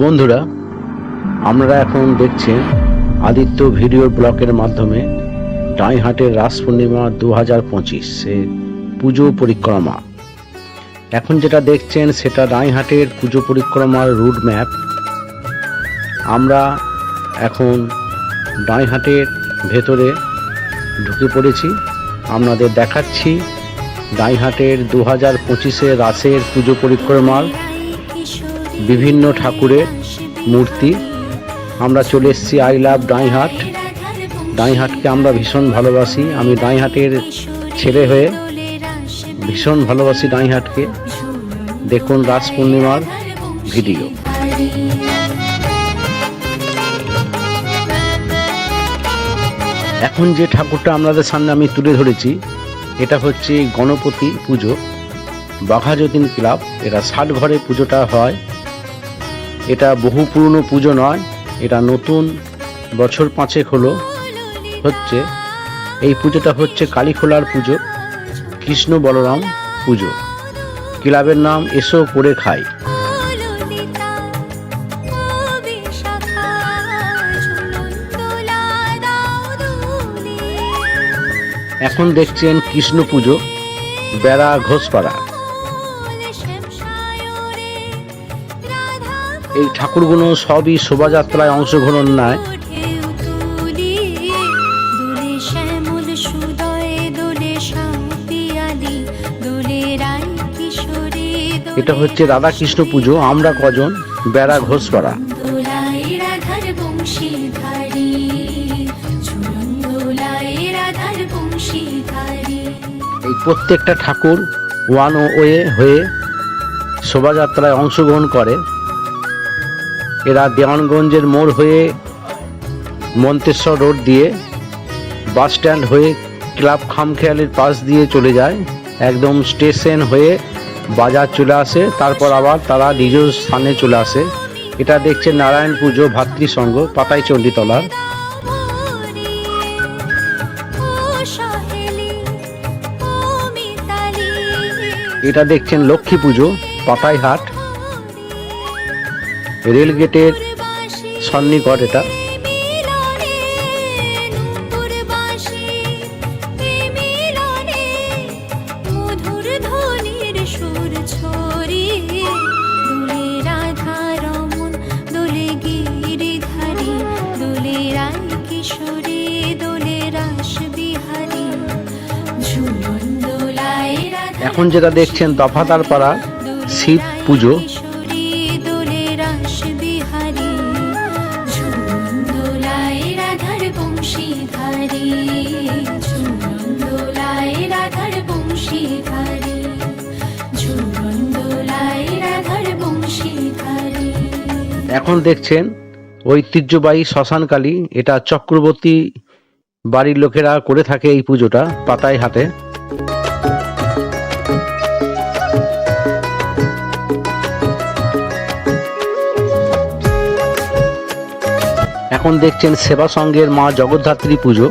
বন্ধুরা, আমরা এখন দেখছেন আদিত্য ভিডিও ব্লগের মাধ্যমে ডাইহাটের রাস পূর্ণিমা 2025 পুজো পরিক্রমা। এখন যেটা দেখছেন সেটা ডাইহাটের পুজো পরিক্রমার রুট ম্যাপ। আমরা এখন ডাইহাটের ভেতরে ঢুকে পড়েছি। আপনাদের দেখাচ্ছি ডাইহাটের 2025 রাসের পুজো পরিক্রমার বিভিন্ন ঠাকুরের মূর্তি। আমরা চলে এসেছি আই লাভ ডাইহাট। ডাইহাটকে আমরা ভীষণ ভালোবাসি। আমি ডাইহাটের ছেলে হয়ে ভীষণ ভালোবাসি ডাইহাটকে। দেখুন রাস পূর্ণিমার ভিডিও। এখন যে ঠাকুরটা আপনাদের সামনে আমি তুলে ধরেছি, এটা হচ্ছে গণপতি পুজো, বাঘাযতীন ক্লাব। এটা 60 ঘরে পুজোটা হয়। এটা বহু পুরনো পুজো নয়, এটা নতুন বছর 5 হচ্ছে। এই পুজোটা হচ্ছে কালীখোলার পুজো, কৃষ্ণ বলরাম পুজো। ক্লাবের নাম এসো করে খাই। এখন দেখছেন কৃষ্ণ পুজো, বেড়া ঘোষপাড়া। এই ঠাকুরগুলো সবই শোভাযাত্রায় অংশগ্রহণ নেয়। এটা হচ্ছে রাধা কৃষ্ণ পুজো, আমরা কজন, বেড়া ঘোষপাড়া। এই প্রত্যেকটা ঠাকুর ওয়ান ওয়ে হয়ে শোভাযাত্রায় অংশগ্রহণ করে। এরা দেওয়ানগঞ্জের মোড় হয়ে মন্তেশ্বর রোড দিয়ে বাস স্ট্যান্ড হয়ে ক্লাব খামখেয়ালির পাশ দিয়ে চলে যায়, একদম স্টেশন হয়ে বাজার চলে আসে, তারপর আবার তারা নিজ স্থানে চলে আসে। এটা দেখছে নারায়ণ পুজো ভাতৃসংঘ, পাতাই চণ্ডীতলার। এটা দেখছেন লক্ষ্মী পুজো, পাতাইহাট রেলগেটের সন্নিকট। এটা এখন যেটা দেখছেন দফাদার পাড়া শিব পুজো। এখন দেখছেন ঐতিহ্যবাহী শ্মশানকালী। এটা চক্রবর্তী বাড়ির লোকেরা করে থাকে এই পুজোটা পাতাইহাটে। এখন দেখছেন সেবা সংঘের মা জগদ্ধাত্রী পুজো।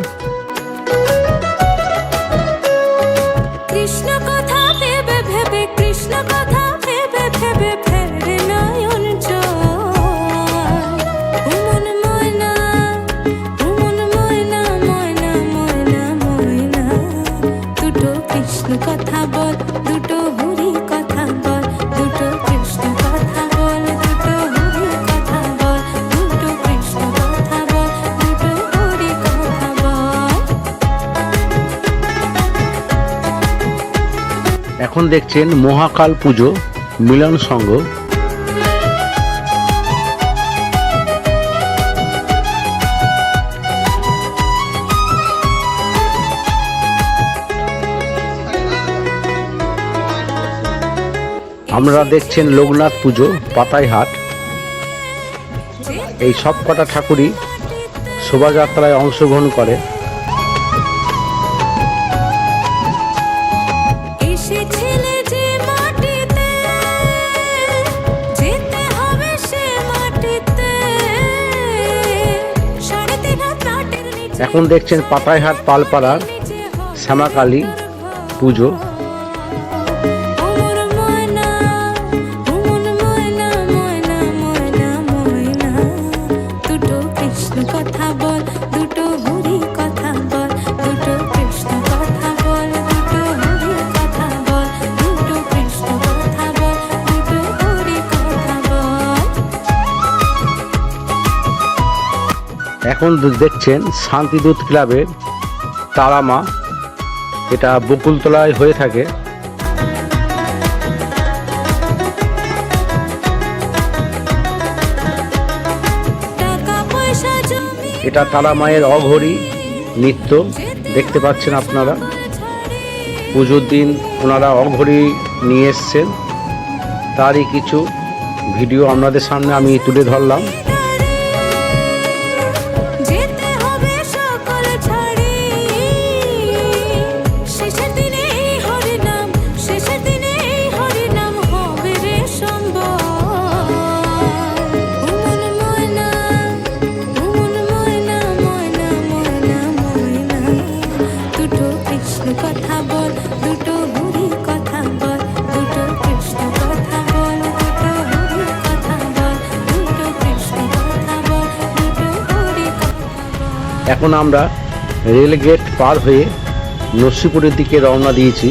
এখন দেখছেন মহাকাল পুজো, মিলন সংঘ। আমরা দেখছেন লোকনাথ পুজো, পাতাইহাট। এই সব কটা ঠাকুরই শোভাযাত্রায় অংশগ্রহণ করে। এখন দেখছেন পাতাইহাট পালপাড়ার শ্যামাকালী পুজো। এখন দেখছেন শান্তিদূত ক্লাবের তারা মা, এটা বকুলতলায় হয়ে থাকে। এটা তারা মায়ের অঘোরী নৃত্য দেখতে পাচ্ছেন আপনারা। পুজোর দিন ওনারা অঘোরী নিয়ে এসছেন, তারই কিছু ভিডিও আপনাদের সামনে আমি তুলে ধরলাম। এখন আমরা রেলগেট পার হয়ে নরসিংপুরের দিকে রওনা দিয়েছি।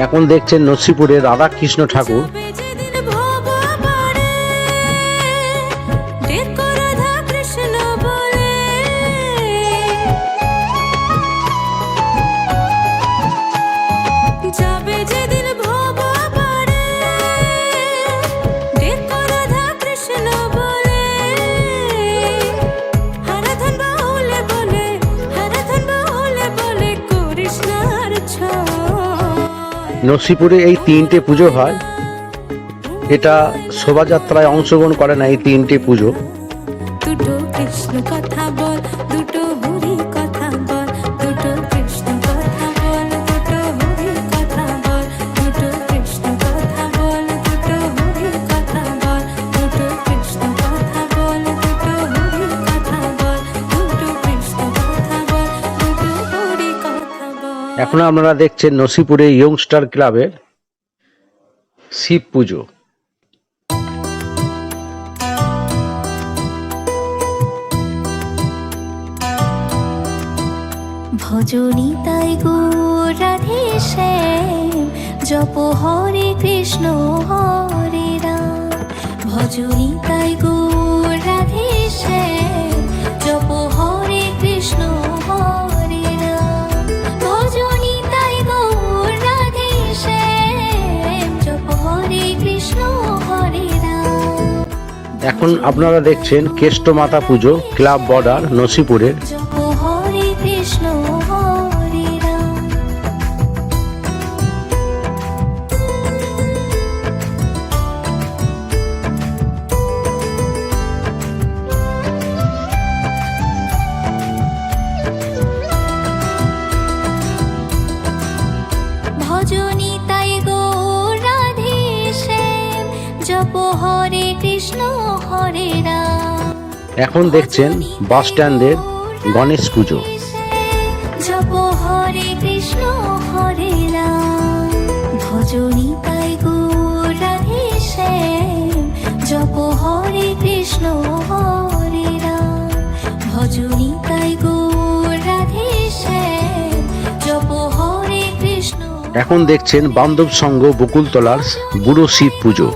এখন দেখছেন নরসিংপুরে রাধাকৃষ্ণ ঠাকুর। নরসিংপুরে এই তিনটে পুজো হয়, এটা শোভাযাত্রায় অংশগ্রহণ করে না এই তিনটে পুজো। দুটো কৃষ্ণ কথা বল, দুটো হরি কথা বল, দুটো কৃষ্ণ কথা বল, দুটো হরি কথা বল, দুটো কৃষ্ণ কথা বল, দুটো হরি কথা বল, দুটো কৃষ্ণ কথা বল, দুটো হরি কথা বল, দুটো কৃষ্ণ কথা বল, দুটো হরি কথা বল। এখন আপনারা দেখছেন নরসিংপুরে ইয়ংস্টার ক্লাবের শিব পুজো। ভজনী তাই গো রাধে শ্যাম, জপ হরে কৃষ্ণ হরে রাম। ভজনী তাই গো রাধে শ্যাম, জপ হরে কৃষ্ণ হরে রাম। ভজনী তাই গো রাধে শ্যাম, জপ হরে কৃষ্ণ হরে রাম। এখন আপনারা দেখছেন কেষ্ট মাতা পুজো, ক্লাব বর্ডার নরসিংপুরের। জপ হরে কৃষ্ণ হরে রাম। ভজনী তাই গো রাধে শ্যাম, জপ হরে কৃষ্ণ হরে রাম। এখন দেখছেন বাস স্ট্যান্ডের গণেশ পুজো। জপ হরে কৃষ্ণ হরে রাম। ভজনী তাই গো রাধে শ্যাম, জপ হরে কৃষ্ণ হরে রাম। ভজনী তাই গো রাধে শ্যাম, জপ হরে কৃষ্ণ। এখন দেখছেন বান্ধব সংঘ বকুলতলার বুড়ো শিব পুজো।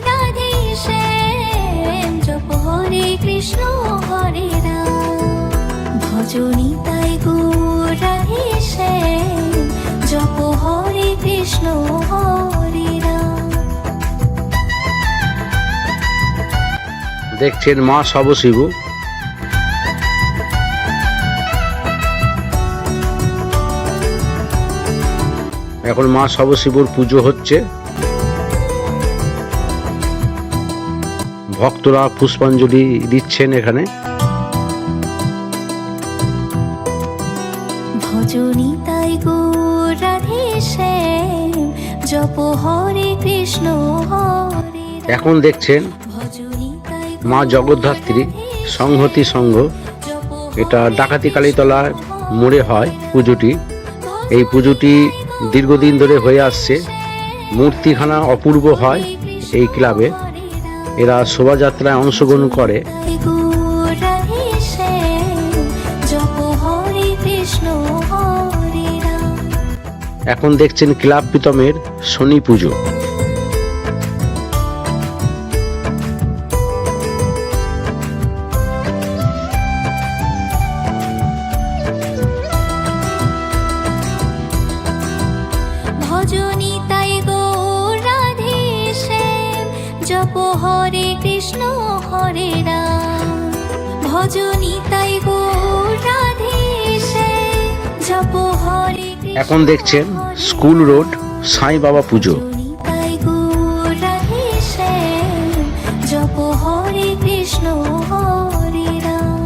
রাধে শ্যাম, জপ হরে কৃষ্ণ হরে রাম। ভজনী তাই গো রাধে শ্যাম, জপ হরে কৃষ্ণ হরে রাম। দেখছেন মা সবশিব। এখন মা সবশিবর পুজো হচ্ছে, ভক্তরা পুষ্পাঞ্জলি দিচ্ছেন এখানে। ভজনী তাই গো রাধে শ্যাম, জপ হরে কৃষ্ণ হরে রাম। এখন দেখছেন ভজনী তাই গো মা জগদ্ধাত্রী সংহতি সংঘ, এটা ডাকাতি কালীতলার মোড়ে হয় পুজোটি। এই পুজোটি দীর্ঘদিন ধরে হয়ে আসছে, মূর্তিখানা অপূর্ব হয় এই ক্লাবে। এরা শোভাযাত্রায় অংশগ্রহণ করে। তাই গো রাধে শ্যাম, জপ এখন দেখছেন ক্লাব প্রীতমের শনি পুজো। ভজনী তাই গৌর রাধে শ্যাম, জপ হরে কৃষ্ণ হরে রাম। ভজনী তাই গৌর রাধে শ্যাম, জপ হরে কৃষ্ণ। এখন দেখছেন স্কুল রোড সাই বাবা পুজো। ভজনী তাই গৌর রাধে শ্যাম, জপ হরে কৃষ্ণ হরে রাম।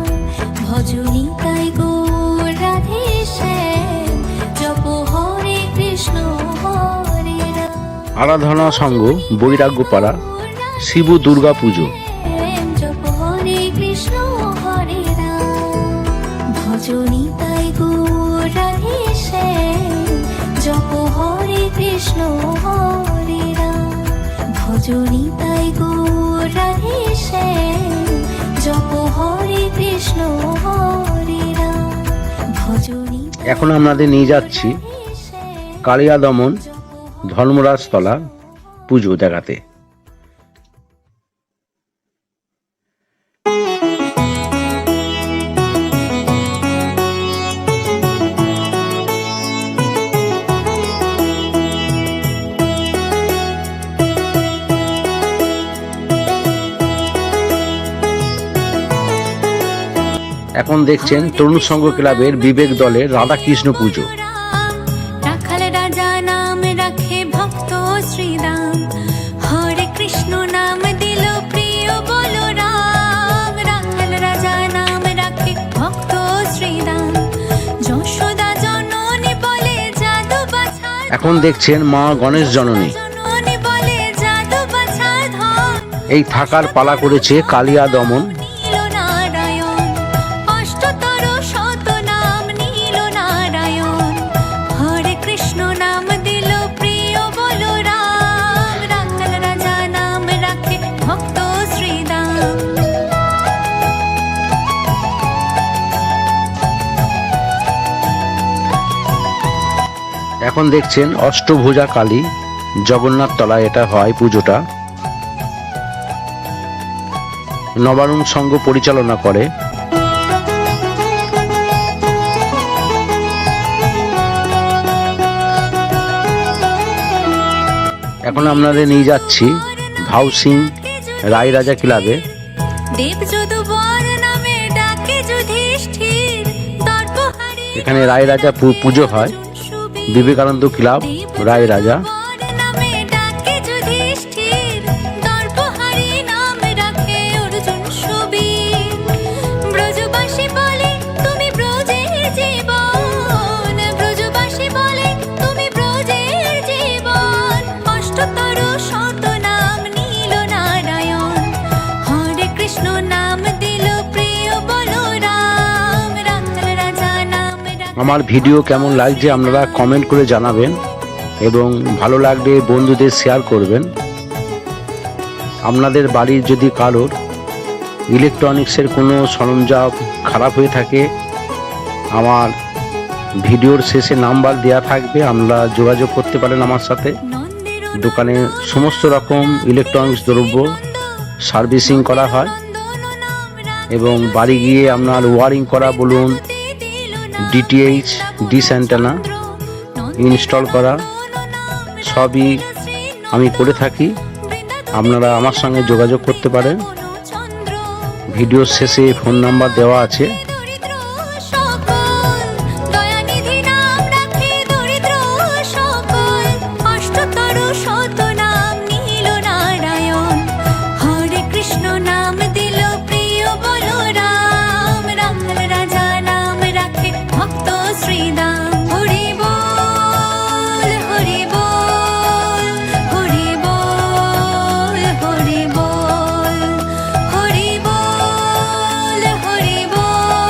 ভজনী তাই গৌর রাধে শ্যাম, জপ হরে কৃষ্ণ হরে রাম। আরাধনা সংঘ বৈরাগ্যপাড়া শিব দুর্গা পুজো। জপ হরে কৃষ্ণ হরে রাম। ভজনী তাই গৌর রাধে শ্যাম, জপ হরে কৃষ্ণ হরে রাম। ভজনী তাই গৌর রাধে শ্যাম, জপ হরে কৃষ্ণ হরে রাম। ভজনী এখন আপনাদের নিয়ে যাচ্ছি কালিয়া দমন ধর্মরাজতলা পুজো দেখাতে। এখন দেখছেন তরুণ সংঘ ক্লাবের বিবেক দলের রাধাকৃষ্ণ পুজো। রাখাল রাজা নাম রাখে ভক্ত শ্রীরাম, হরে কৃষ্ণ নাম দিল প্রিয় বলরাম। রাখাল রাজা নাম রাখে ভক্ত শ্রীরাম, যশোদা জননী বলে জাদু বাছা। এখন দেখছেন মা গণেশ জননী। জননী বলে জাদু বাছা ধন। এই থাকার পালা করেছে কালিয়া দমন। নীল নারায়ণ, অষ্টতর শত নাম নীল নারায়ণ। হরে কৃষ্ণ নাম দিল প্রিয় বলরাম। রাখাল রাজা নাম রাখে ভক্ত শ্রীরাম। এখন দেখছেন অষ্টভুজা কালী জগন্নাথ তলায় এটা হয় পুজোটা। নবারুণ সংঘ পরিচালনা করে। এখন আপনাদের নিয়ে যাচ্ছি ভাউ সিং রায় রাজা ক্লাবে। দেব যদুবর নামে ডাকে যুধিষ্ঠির, দর্পহারি এখানে রায় রাজা পুজো হয়। বিবেকানন্দ ক্লাব রায় রাজা। নামে ডাকে যুধিষ্ঠির, দর্পহারি নাম রাখে অর্জুন সুবীর। ব্রজবাসী বলে তুমি ব্রজের জীবন, ব্রজবাসী বলে তুমি ব্রজের জীবন। অষ্টতর শত নাম নীল নারায়ণ, হরে কৃষ্ণ নাম দিল প্রিয় বলরাম। রাখাল রাজা নাম রাখে। আমার ভিডিও কেমন লাগছে আপনারা কমেন্ট করে জানাবেন এবং ভালো লাগলে বন্ধুদের শেয়ার করবেন। আপনাদের বাড়ির যদি কারোর ইলেকট্রনিক্সের কোনো সরঞ্জাম খারাপ হয়ে থাকে, আমার ভিডিওর শেষে নাম্বার দেওয়া থাকবে, আপনারা যোগাযোগ করতে পারেন আমার সাথে। নন্দের দোকানে সমস্ত রকম ইলেকট্রনিক্স দ্রব্য সার্ভিসিং করা হয় এবং বাড়ি গিয়ে আপনার ওয়ারিং করা বলুন, ডিটিএইচ ডিশ অ্যান্টেনা ইনস্টল করা সবই আমি করে থাকি। আপনারা আমার সঙ্গে যোগাযোগ করতে পারেন। ভিডিওর শেষে ফোন নাম্বার দেওয়া আছে। দরিদ্র সকল দয়ানিধি নাম রাখে দরিদ্র সকল। অষ্টতর শত নাম নীল নারায়ণ, হরে কৃষ্ণ নাম দিল প্রিয় বলরাম। রাখাল রাজা নাম রাখে ভক্ত শ্রীরাম। হরি বল হরি বল হরি বল হরি বল হরি বল হরি বল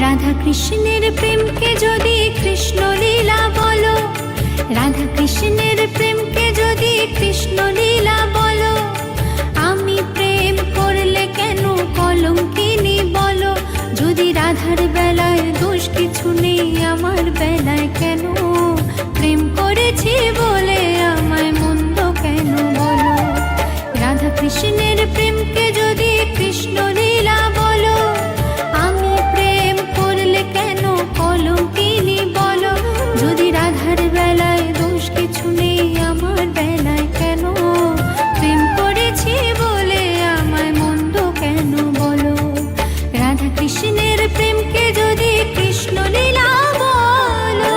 রাধা কৃষ্ণের প্রেমকে যদি কৃষ্ণ লীলা বলো, রাধা কৃষ্ণের প্রেমকে যদি কৃষ্ণ লীলা বলো, আমি প্রেম করলে কেন কলঙ্কিনী বলো? যদি রাধার বেলায় দোষ কিছু নেই, আমার বেলায় কেন? প্রেম করেছি বলে আমায় মন্দ কেন বলো? রাধা কৃষ্ণের প্রেমকে যদি কৃষ্ণ লীলা বলো, আমি প্রেম করলে কেন কলঙ্কিনী বলো? যদি রাধার বেলায় দোষ কিছু নেই, আমার বেলায় কেন? প্রেম করেছি বলে আমায় মন্দ কেন বলো? রাধা কৃষ্ণের প্রেমকে যদি কৃষ্ণ লীলা বলো।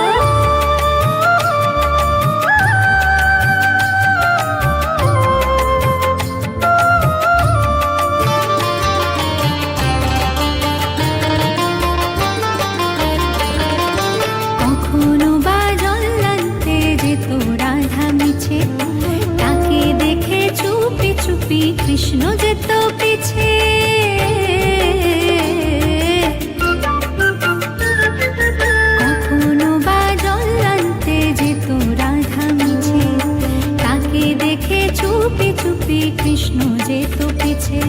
কখনো বা জল্লান্তে যেত রাধা মিছে, তাকে দেখে চুপি চুপি কৃষ্ণ যেত পিছে। কখনো বা জল্লান্তে যেত রাধা মিছে, তাকে দেখে চুপি চুপি কৃষ্ণ যেত পিছে।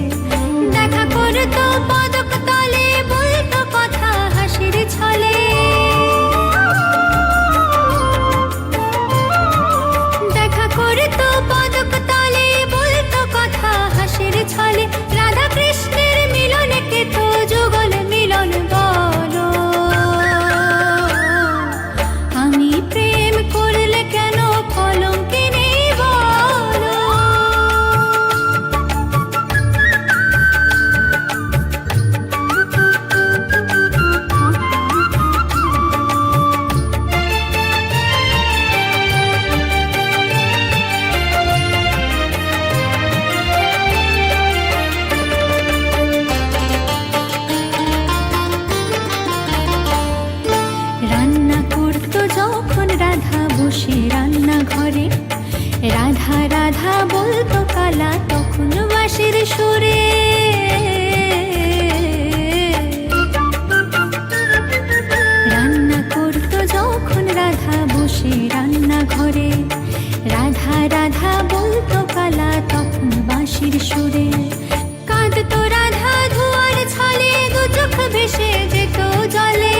দেখা করতো পদক তলে, বলতো কথা হাসির ছলে। দেখা করতো পদক তলে, বলতো কথা হাসির ছলে। রাধা কৃষ্ণের মিলনে কে তো যুগল মিলন বলো? আমি প্রেম করলে কেন কলঙ্কিনী বলো? রান্না করতো যখন রাধা বসে রান্না ঘরে, রাধা রাধা বলতো কালা তখন বাঁশির সুরে। রান্না করতো যখন রাধা বসে রান্না ঘরে, রাধা রাধা বলতো কালা তখন বাঁশির সুরে। কাঁদতো রাধা ধোয়ার ছলে, দু চোখ ভেসে যেত জলে।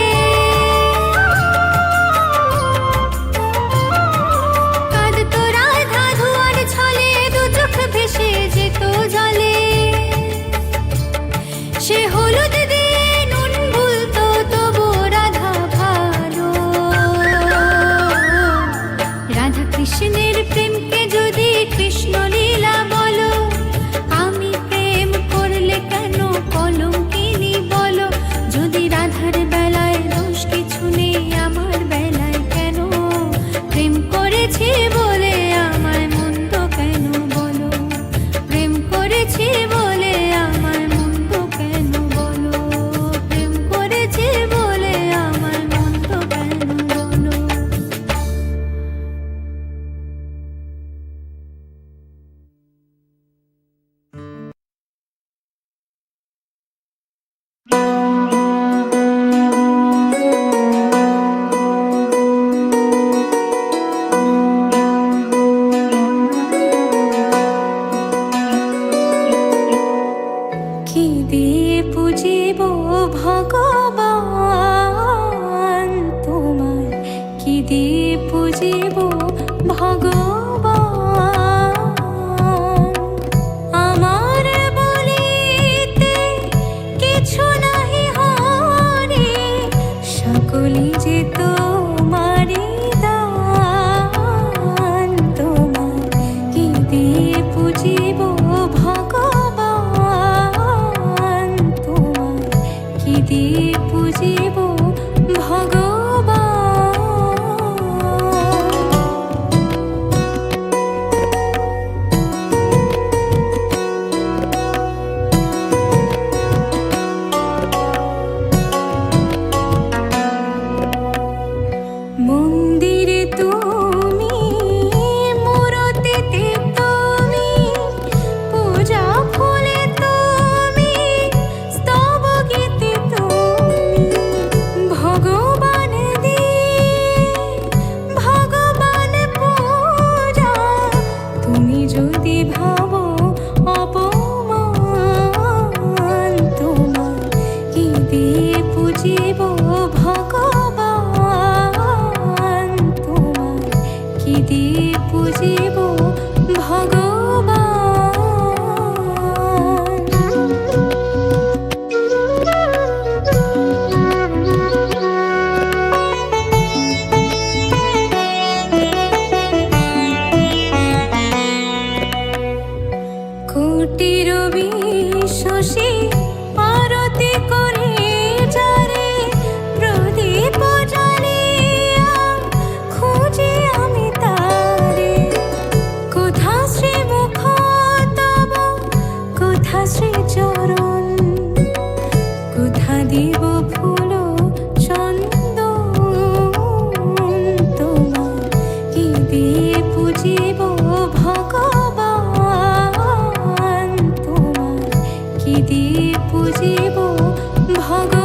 কাঁদতো রাধা ধোয়ার ছলে, দু চোখ ভেসে যেত জলে। সে হলুদ দিয়ে নুন ভুলতো, তবু রাধা ভালো। রাধা কৃষ্ণের প্রেমকে যদি কৃষ্ণ লীলা বলো, আমি প্রেম করলে কেন কলঙ্কিনী বলো? যদি রাধার বেলায় দোষ কিছু নেই, আমার বেলায় কেন? প্রেম করেছি বলে আমায় মন্দ কেন বলো? প্রেম করেছি বলে আমায় মন্দ কেন বলো? প্রেম করেছি বলে আমায় মন্দ কেন বলো? কি দিয়ে পুজিব ভগবান তোমায়? কি দিয়ে পুজিব ভগবান? আমার বলিতে কিছু নাহি হরি, সকলি যে তোমারি দান। তোমায় কি দিয়ে পুজিব ভগবান? তোমায় কি দিয়ে পুজিব ভগবান? মন্দিরে তুমি, মূরতিতে তুমি, পূজা ভব অপমান তোমার কি দিয়ে পুজিব ভগবান তোমার কি দিয়ে পুজিব ভগবান কোটি রবি শশী আরতি করে যারে প্রদীপ জ্বালিয়া খুঁজি আমি তারে কোথা শ্রী মুখ তব কোথা শ্রী চরণ কোথা দিব ফুল চন্দন তোমার কি দিয়ে পুজিব ভগবান তোমার কি দিয়ে পুজিব ভগবান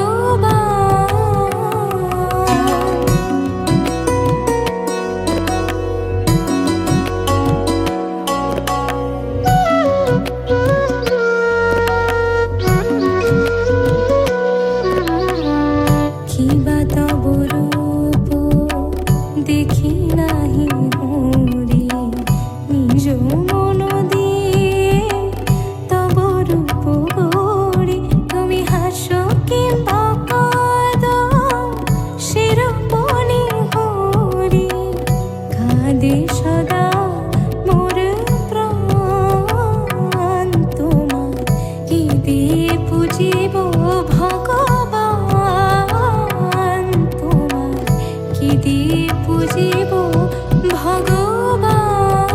কিবা তব রূপ দেখি নাহি হরি নিজ মন দিয়ে তব রূপ গড়ি তুমি হাসো কিংবা কাঁদো শিরোপনি হরি কাঁদে সদা মোর প্রাণ তোমার কি দিয়ে পুজিব ভগবান তোমার কি দিয়ে পুজিব ভগবান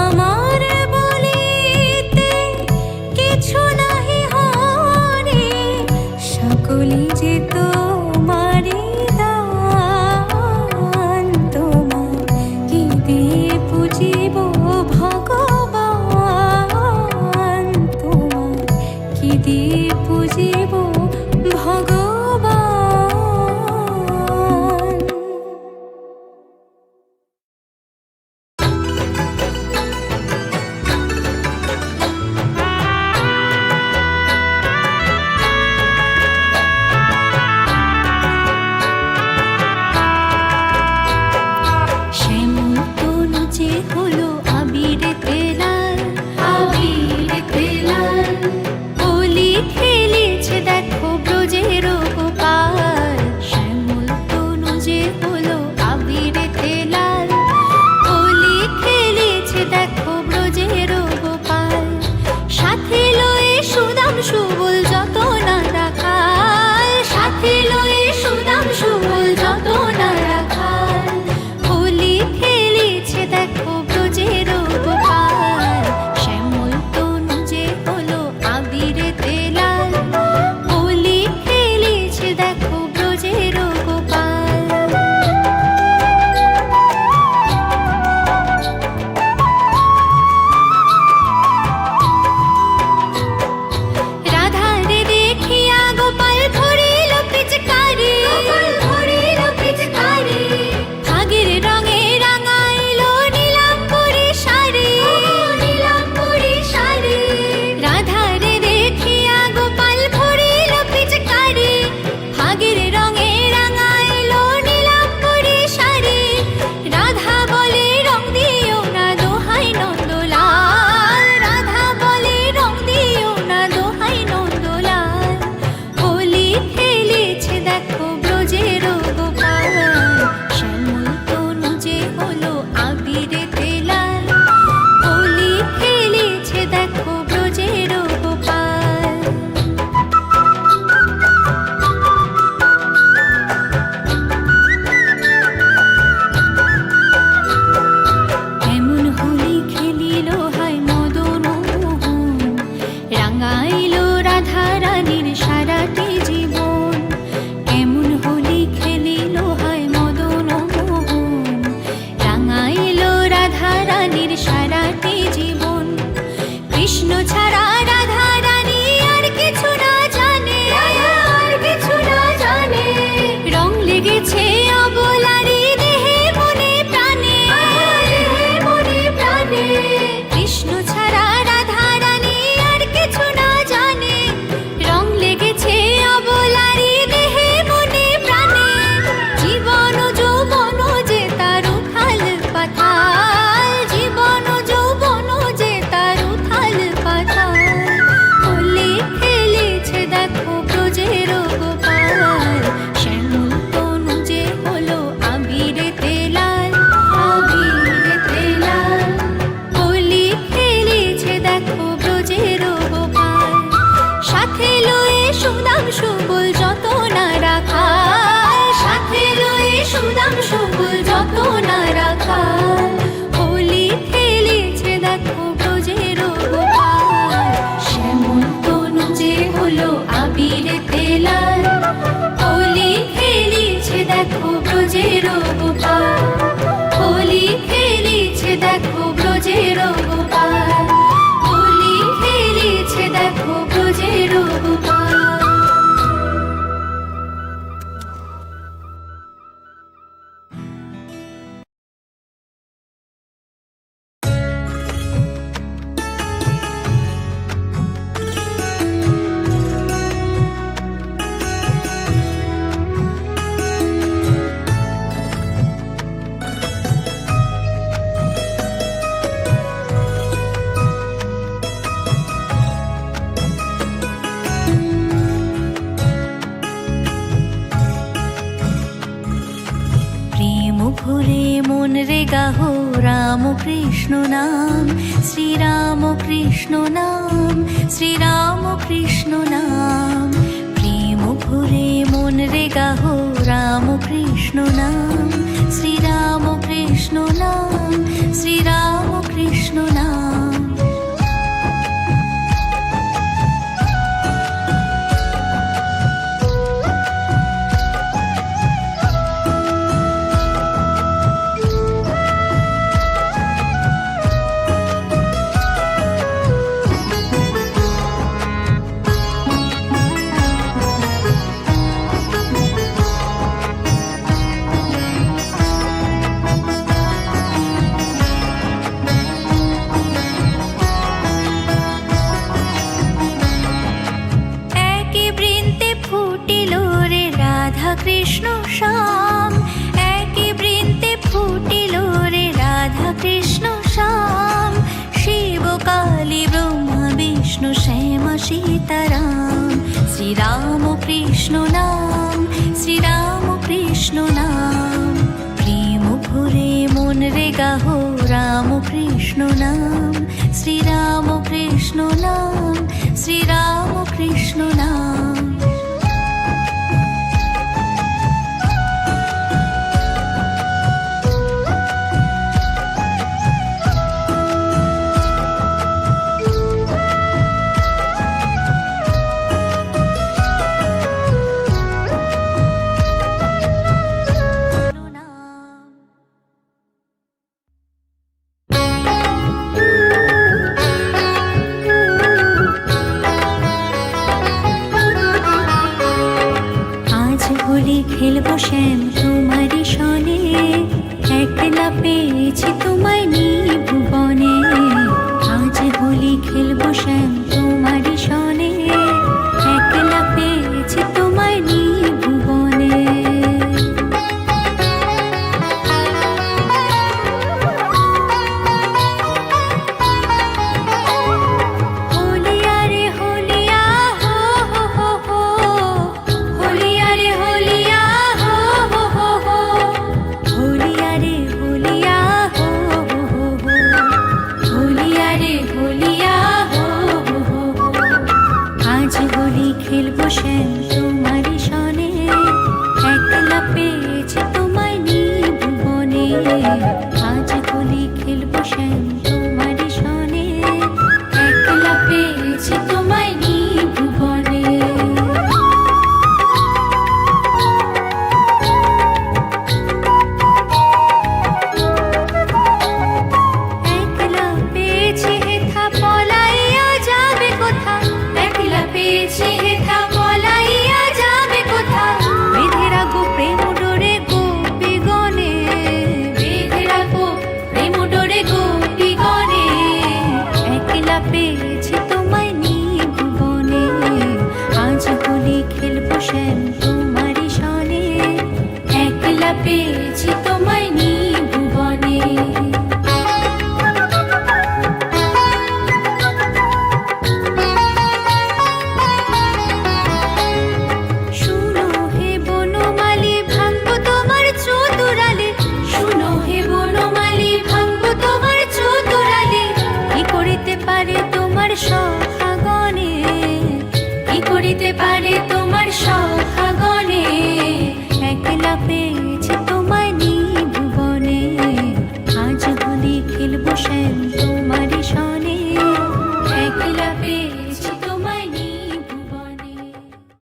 আমার বলিতে কিছু নাহি হরি সকলি যে তোমারি দান তোমার কি দিয়ে পুজিব ভগবান তোমার কি দিয়ে পুজিব ভগবান শ্যামল তনু যে হলো আবিরেতে লাল আবিরেতে লাল হোলি খেলেছে দেখো ব্রজের গোপাল শ্যামল তনু যে হলো আবিরেতে লাল হোলি খেলেছে দেখো ব্রজের গোপাল সাথে লয়ে সুদাম সুবল যত না রাখাল সাথে লয়ে সুদাম সুবল যত না রাখাল হোলি খেলেছে দেখো ব্রজের গোপাল শ্যামল তনু যে হলো আবিরেতে লাল হোলি খেলেছে দেখো ব্রজের গোপাল রাধারে দেখিয়া গোপাল ধরিল পিচকারি ভাগের রঙে রাঙাইল নীলাম্বরী শাড়ি রাধারে দেখিয়া গোপাল ধরিল পিচকারি ভাগের রঙে রাঙাইল নীলাম্বরী শাড়ি রাধা বলে রং দিও না দোহাই নন্দলাল রাধা বলে রং দিও না দোহাই নন্দলাল হোলি খেলেছে দেখো ব্রজের গোপাল শ্যামল তনু যে হলো আবিরেতে লাল হোলি খেলেছে দেখো ব্রজের গোপাল এমন হোলি খেলিল হায় মদন মোহন রাঙাইল রাধা রানীর সারাটি জীবন এমন হোলি খেলিল হায় মদন মোহন রাঙাইল রাধা রানীর সারাটি জীবন কৃষ্ণ ছাড়া রাধা রানী আর কিছু না জানে রং লেগেছে অবলারি দেহে মনে প্রাণে গাহো রাম কৃষ্ণ নাম, শ্রীরাম কৃষ্ণ নাম, শ্রীরাম কৃষ্ণ নাম। প্রেম ভরে মন রে গাহো রাম কৃষ্ণ নাম, শ্রীরাম কৃষ্ণ নাম, শ্রীরাম কৃষ্ণ নাম। কৃষ্ণ শ্যাম, একই বৃন্তে ফুটিল রে রাধা কৃষ্ণ শ্যাম। শিব কালী ব্রহ্মা বিষ্ণু শ্যামা সীতারাম, শ্রীরাম কৃষ্ণ নাম, শ্রীরাম কৃষ্ণ নাম। প্রেম ভরে মন রে গাহো রাম কৃষ্ণ নাম, শ্রীরাম কৃষ্ণ নাম, শ্রীরাম কৃষ্ণ নাম।